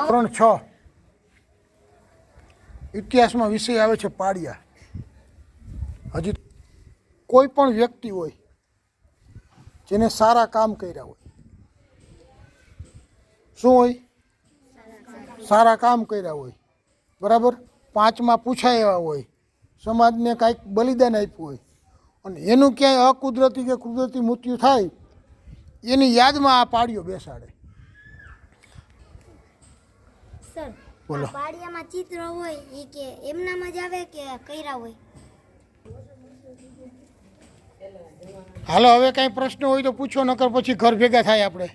ધોરણ 6 ઇતિહાસમાં વિષય આવે છે પાળિયા. હજી કોઈ પણ વ્યક્તિ હોય જેને સારા કામ કર્યા હોય, શું હોય? સારા કામ કર્યા હોય, બરાબર. 5માં પૂછાય હોય, સમાજને કાંઈક બલિદાન આપ્યું હોય, અને એનું ક્યાંય અકુદરતી કે કુદરતી મૃત્યુ થાય એની યાદમાં આ પાળિયો બેસાડે. સર, બોલો. પાળિયામાં ચિત્ર હોય એ કે એમનામાં જ આવે કે કર્યા હોય? હાલો, હવે કાંઈ પ્રશ્ન હોય તો પૂછો, નકર પછી ઘર ભેગા થાય આપણે.